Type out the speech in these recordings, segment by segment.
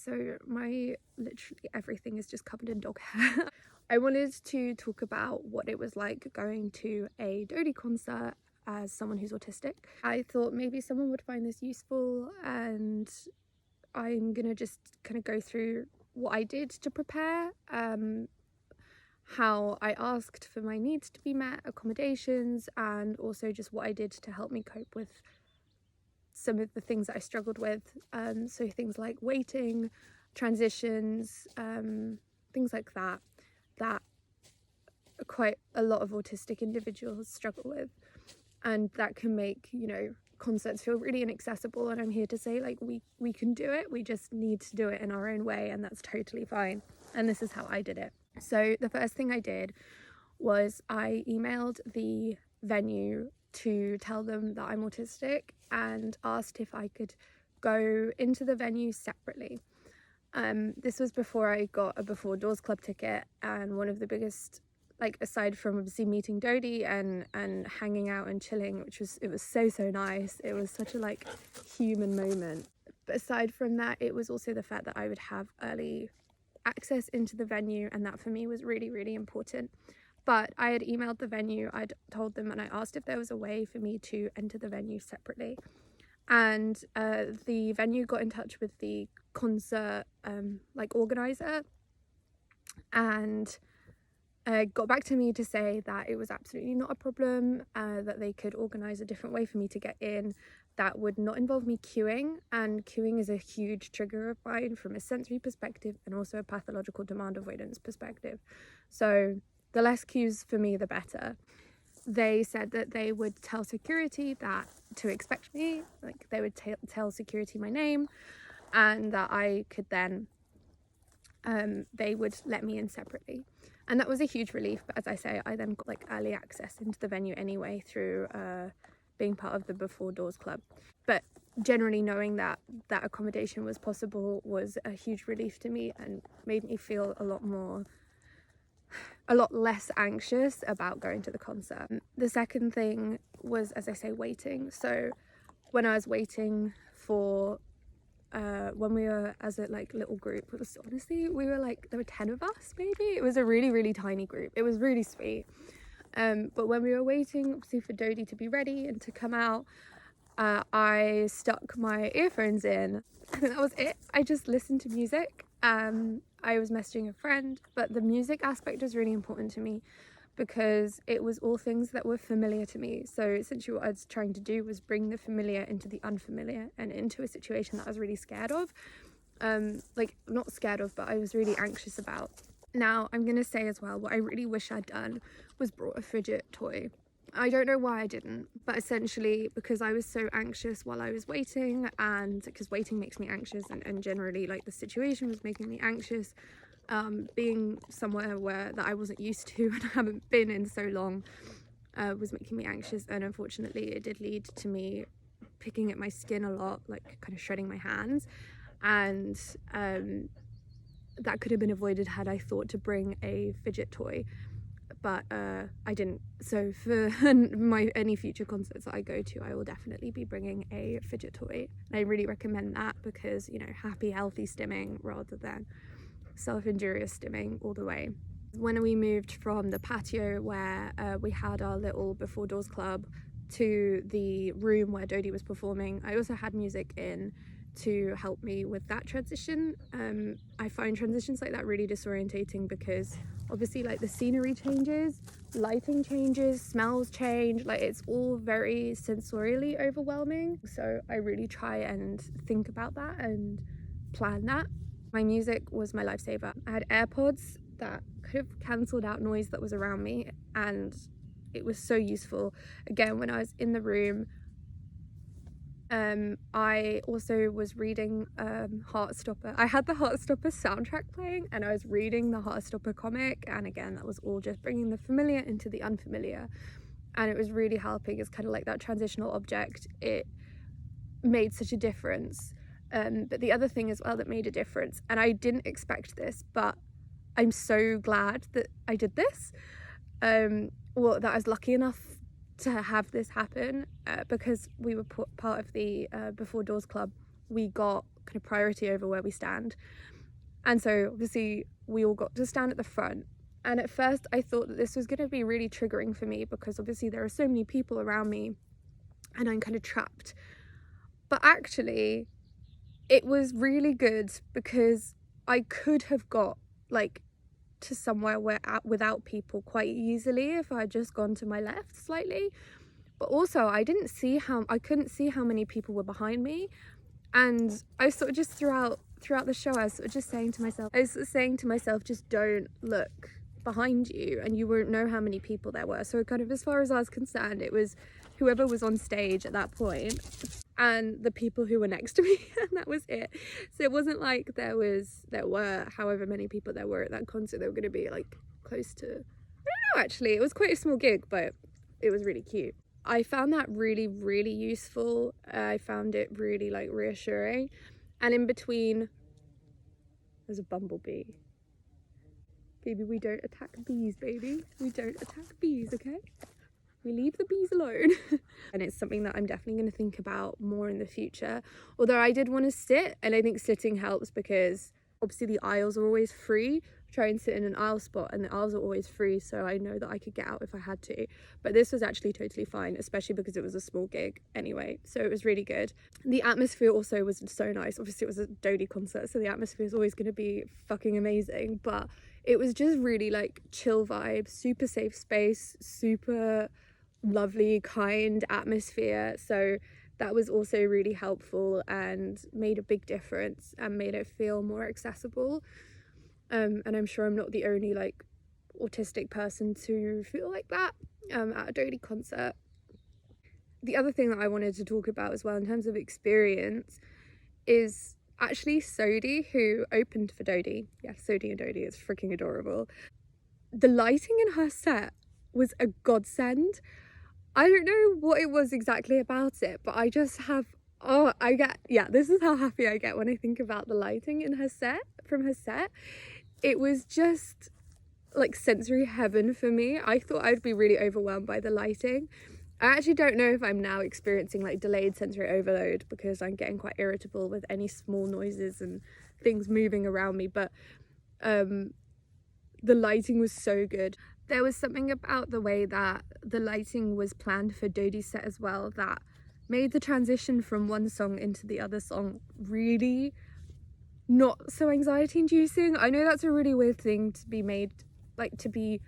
So my literally everything is just covered in dog hair. I wanted to talk about what it was like going to a dodie concert as someone who's autistic. I thought maybe someone would find this useful, and I'm gonna just kind of go through what I did to prepare, how I asked for my needs to be met, accommodations, and also just what I did to help me cope with some of the things that I struggled with. So things like waiting, transitions, things like that quite a lot of autistic individuals struggle with, and that can make, you know, concerts feel really inaccessible. And I'm here to say, like, we can do it, we just need to do it in our own way, and that's totally fine. And this is how I did it. So the first thing I did was I emailed the venue to tell them that I'm autistic and asked if I could go into the venue separately. This was before I got a Before Doors Club ticket, and one of the biggest, like, aside from obviously meeting Dodie and hanging out and chilling, it was so nice, it was such a like human moment, but aside from that, it was also the fact that I would have early access into the venue, and that for me was really important. But I had emailed the venue, I'd told them, and I asked if there was a way for me to enter the venue separately. And the venue got in touch with the concert like organizer, and got back to me to say that it was absolutely not a problem, that they could organise a different way for me to get in that would not involve me queuing. And queuing is a huge trigger of mine from a sensory perspective and also a pathological demand avoidance perspective. So the less queues for me, the better. They said that they would tell security that to expect me, like they would tell security my name, and that I could then, they would let me in separately. And that was a huge relief. But as I say, I then got like early access into the venue anyway through being part of the Before Doors Club. But generally knowing that that accommodation was possible was a huge relief to me and made me feel a lot less anxious about going to the concert. The second thing was, as I say, waiting. So when I was waiting for when we were as a like little group, it was honestly, we were like, there were 10 of us maybe. It was a really tiny group. It was really sweet. But when we were waiting obviously for Dodie to be ready and to come out, I stuck my earphones in, and that was it. I just listened to music. I was messaging a friend, but the music aspect was really important to me because it was all things that were familiar to me. So essentially what I was trying to do was bring the familiar into the unfamiliar and into a situation that I was really scared of. Like, not scared of, but I was really anxious about. Now, I'm going to say as well, what I really wish I'd done was brought a fidget toy. I don't know why I didn't, but essentially because I was so anxious while I was waiting, and because waiting makes me anxious, and generally like the situation was making me anxious, being somewhere that I wasn't used to and I haven't been in so long was making me anxious. And unfortunately it did lead to me picking at my skin a lot, like kind of shredding my hands, and that could have been avoided had I thought to bring a fidget toy. But I didn't. So for any future concerts that I go to, I will definitely be bringing a fidget toy. And I really recommend that because, you know, happy, healthy stimming rather than self-injurious stimming all the way. When we moved from the patio where we had our little Before Doors Club to the room where Dodie was performing, I also had music in to help me with that transition. I find transitions like that really disorientating because obviously like the scenery changes, lighting changes, smells change, like it's all very sensorially overwhelming. So I really try and think about that and plan that. My music was my lifesaver. I had AirPods that could have cancelled out noise that was around me, and it was so useful. Again, when I was in the room, I also was reading Heartstopper. I had the Heartstopper soundtrack playing and I was reading the Heartstopper comic, and again that was all just bringing the familiar into the unfamiliar, and it was really helping as kind of like that transitional object. It made such a difference. But the other thing as well that made a difference, and I didn't expect this, but I'm so glad that I did this, well, that I was lucky enough to have this happen, because we were part of the Before Doors Club. We got kind of priority over where we stand. And so obviously we all got to stand at the front. And at first I thought that this was going to be really triggering for me, because obviously there are so many people around me and I'm kind of trapped. But actually it was really good, because I could have got like to somewhere without people quite easily if I had just gone to my left slightly. But also I couldn't see how many people were behind me. And I sort of just throughout the show, I was sort of just saying to myself, just don't look behind you and you won't know how many people there were. So kind of, as far as I was concerned, it was whoever was on stage at that point and the people who were next to me, and that was it. So it wasn't like there were however many people there were at that concert. They were going to be like close to, I don't know, actually it was quite a small gig, but it was really cute. I found that really, really useful. I found it really like reassuring. And in between, there's a bumblebee. Baby, we don't attack bees, baby. We don't attack bees, okay? We leave the bees alone. And it's something that I'm definitely going to think about more in the future. Although I did want to sit, and I think sitting helps because obviously the aisles are always free. Try and sit in an aisle spot and the aisles are always free, so I know that I could get out if I had to. But this was actually totally fine, especially because it was a small gig anyway, so it was really good. The atmosphere also was so nice. Obviously it was a Dodie concert, so the atmosphere is always going to be fucking amazing, but it was just really like chill vibe, super safe space, super lovely, kind atmosphere. So that was also really helpful and made a big difference and made it feel more accessible. And I'm sure I'm not the only like autistic person to feel like that at a Dodie concert. The other thing that I wanted to talk about as well in terms of experience is actually Sodie, who opened for Dodie. Yeah, Sodie and Dodie is freaking adorable. The lighting in her set was a godsend. I don't know what it was exactly about it, but I just have, this is how happy I get when I think about the lighting in her set, from her set. It was just like sensory heaven for me. I thought I'd be really overwhelmed by the lighting. I actually don't know if I'm now experiencing like delayed sensory overload because I'm getting quite irritable with any small noises and things moving around me, but the lighting was so good. There was something about the way that the lighting was planned for Dodie's set as well that made the transition from one song into the other song really not so anxiety inducing. I know that's a really weird thing to be made, like to be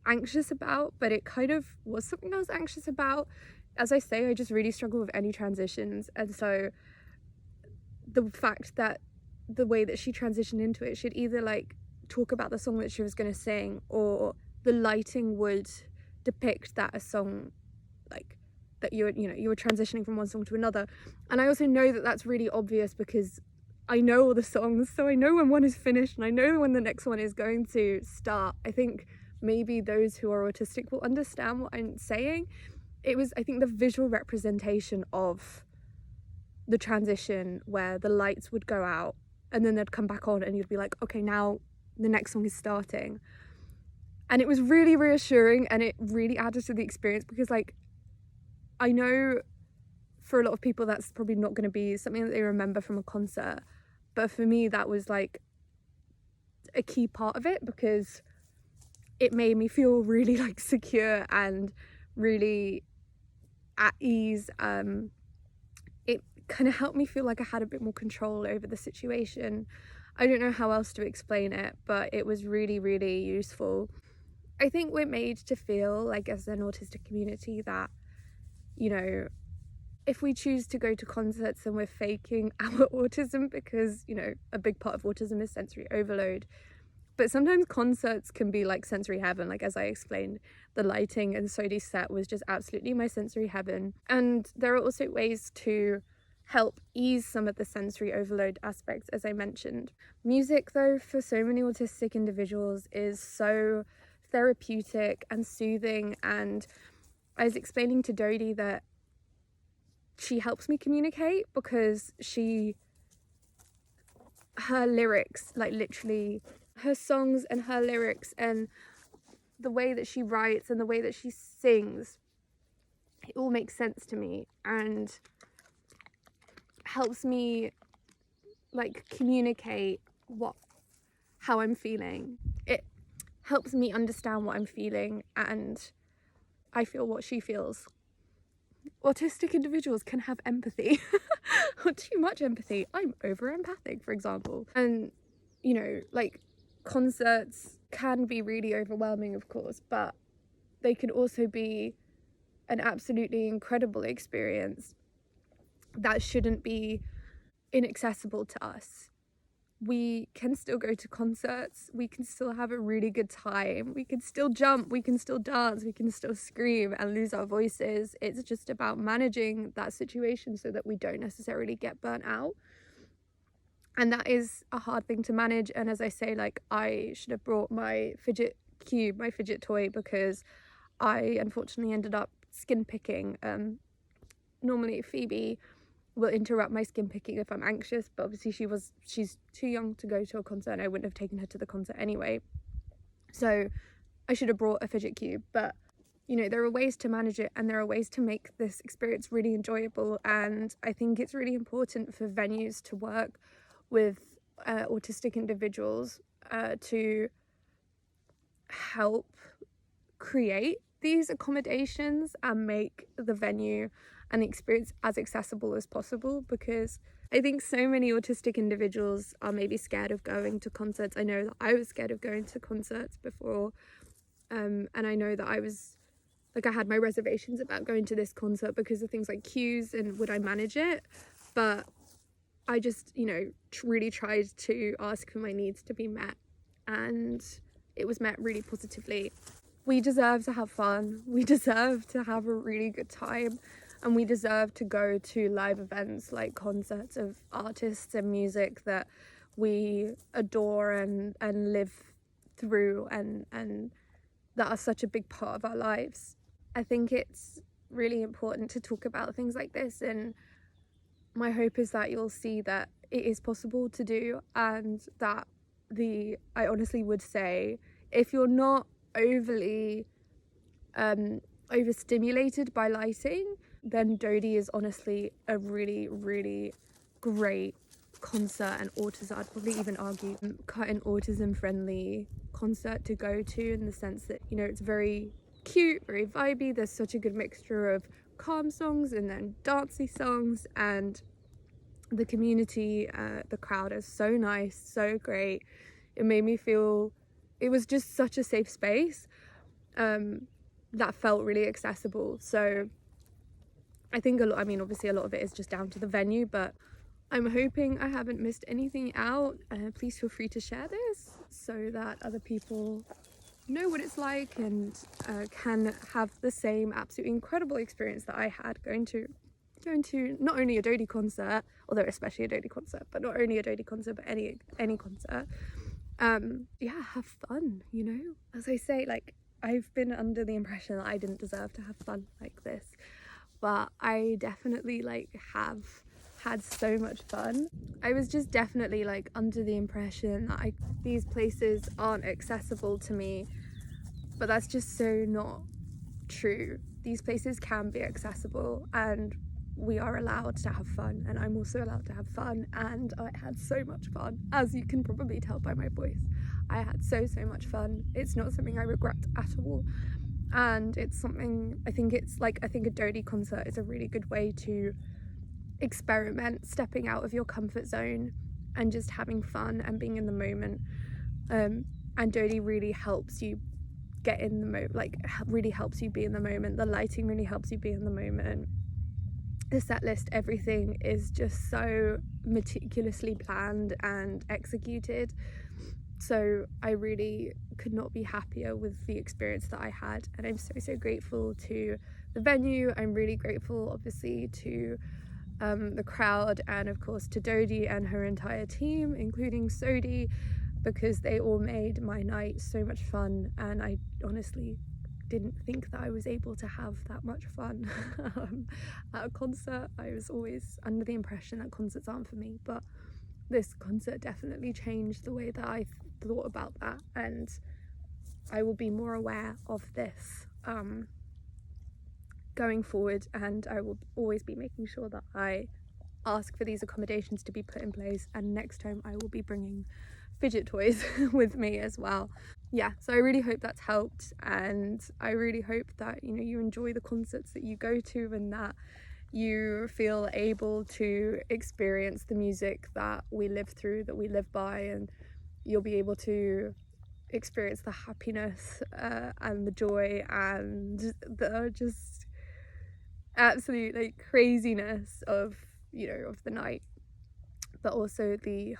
anxious about, but it kind of was something I was anxious about. As I say, I just really struggle with any transitions, and so the fact that the way that she transitioned into it, she'd either like talk about the song that she was going to sing, or the lighting would depict that a song like that you were transitioning from one song to another. And I also know that that's really obvious because I know all the songs, so I know when one is finished and I know when the next one is going to start. I think maybe those who are autistic will understand what I'm saying. It was, I think, the visual representation of the transition where the lights would go out and then they'd come back on and you'd be like, okay, now the next song is starting. And it was really reassuring and it really added to the experience because, like, I know for a lot of people that's probably not going to be something that they remember from a concert, but for me that was like a key part of it because it made me feel really like secure and really at ease. It kind of helped me feel like I had a bit more control over the situation. I don't know how else to explain it, but it was really, really useful. I think we're made to feel like, as an autistic community, that, you know, if we choose to go to concerts and we're faking our autism, because, you know, a big part of autism is sensory overload. But sometimes concerts can be like sensory heaven. Like, as I explained, the lighting and Sodie's set was just absolutely my sensory heaven. And there are also ways to help ease some of the sensory overload aspects, as I mentioned. Music, though, for so many autistic individuals is so therapeutic and soothing. And I was explaining to Dodie that she helps me communicate because her lyrics, like literally her songs and her lyrics and the way that she writes and the way that she sings, it all makes sense to me and helps me like communicate how I'm feeling. It helps me understand what I'm feeling, and I feel what she feels. Autistic individuals can have empathy or too much empathy. I'm over empathic, for example. And you know, like, concerts can be really overwhelming, of course, but they can also be an absolutely incredible experience that shouldn't be inaccessible to us. We can still go to concerts, we can still have a really good time, we can still jump, we can still dance, we can still scream and lose our voices. It's just about managing that situation so that we don't necessarily get burnt out. And that is a hard thing to manage. And as I say, like, I should have brought my fidget cube, my fidget toy, because I unfortunately ended up skin picking. Normally Phoebe will interrupt my skin picking if I'm anxious, but obviously she's too young to go to a concert, and I wouldn't have taken her to the concert anyway. So I should have brought a fidget cube. But you know, there are ways to manage it, and there are ways to make this experience really enjoyable. And I think it's really important for venues to work with autistic individuals to help create these accommodations and make the venue and the experience as accessible as possible, because I think so many autistic individuals are maybe scared of going to concerts. I know that I was scared of going to concerts before, and I know that I was like, I had my reservations about going to this concert because of things like queues and would I manage it. But I just, you know, really tried to ask for my needs to be met, and it was met really positively. We deserve to have fun, we deserve to have a really good time, and we deserve to go to live events like concerts of artists and music that we adore and live through and that are such a big part of our lives. I think it's really important to talk about things like this, and my hope is that you'll see that it is possible to do, and that I honestly would say, if you're not overly overstimulated by lighting, then Dodie is honestly a really, really great concert and autism, I'd probably even argue, an autism friendly concert to go to, in the sense that, you know, it's very cute, very vibey. There's such a good mixture of calm songs and then dancey songs, and the community, the crowd is so nice, so great. It made me feel, it was just such a safe space that felt really accessible. So I think I mean, obviously a lot of it is just down to the venue, but I'm hoping I haven't missed anything out. Please feel free to share this so that other people know what it's like and can have the same absolutely incredible experience that I had going to not only a Dodie concert, although especially a Dodie concert, but not only a Dodie concert, but any concert. Yeah, have fun, you know. As I say, like, I've been under the impression that I didn't deserve to have fun like this, but I definitely have had so much fun. I was just definitely under the impression that these places aren't accessible to me, but that's just so not true. These places can be accessible, and we are allowed to have fun, and I'm also allowed to have fun, and I had so much fun, as you can probably tell by my voice. I had so much fun. It's not something I regret at all, and it's something I think a Dodie concert is a really good way to experiment, stepping out of your comfort zone and just having fun and being in the moment. And Dodie really helps you get in the moment, really helps you be in the moment. The lighting really helps you be in the moment. The set list, everything is just so meticulously planned and executed. So I really could not be happier with the experience that I had, and I'm so grateful to the venue. I'm really grateful, obviously, to the crowd, and of course to Dodie and her entire team, including Sodi, because they all made my night so much fun, and I honestly didn't think that I was able to have that much fun at a concert. I was always under the impression that concerts aren't for me, but this concert definitely changed the way that I thought about that, and I will be more aware of this going forward, and I will always be making sure that I ask for these accommodations to be put in place, and next time I will be bringing fidget toys with me as well. Yeah, so I really hope that's helped, and I really hope that, you know, you enjoy the concerts that you go to, and that you feel able to experience the music that we live through, that we live by, and you'll be able to experience the happiness and the joy and the just absolute like craziness of, you know, of the night, but also the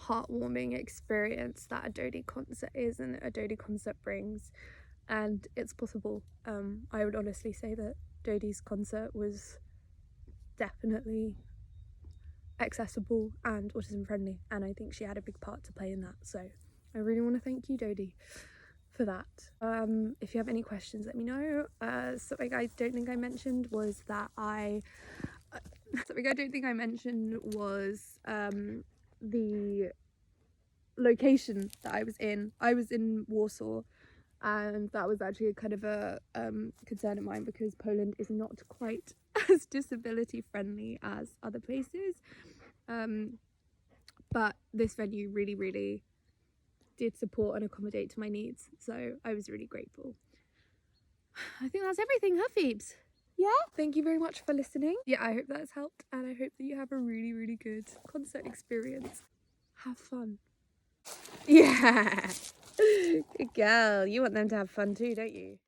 heartwarming experience that a dodie concert is and a dodie concert brings. And it's possible. I would honestly say that Dodie's concert was definitely accessible and autism friendly, and I think she had a big part to play in that. So I really want to thank you, Dodie, for that. If you have any questions, let me know. Something I don't think I mentioned was that the location that I was in. I was in Warsaw, and that was actually a kind of a concern of mine, because Poland is not quite as disability friendly as other places, but this venue really did support and accommodate to my needs, so I was really grateful. I think that's everything, huh, Phoebes? Yeah, thank you very much for listening. Yeah, I hope that's helped, and I hope that you have a really good concert experience. Have fun. Yeah. Good girl. You want them to have fun too, don't you?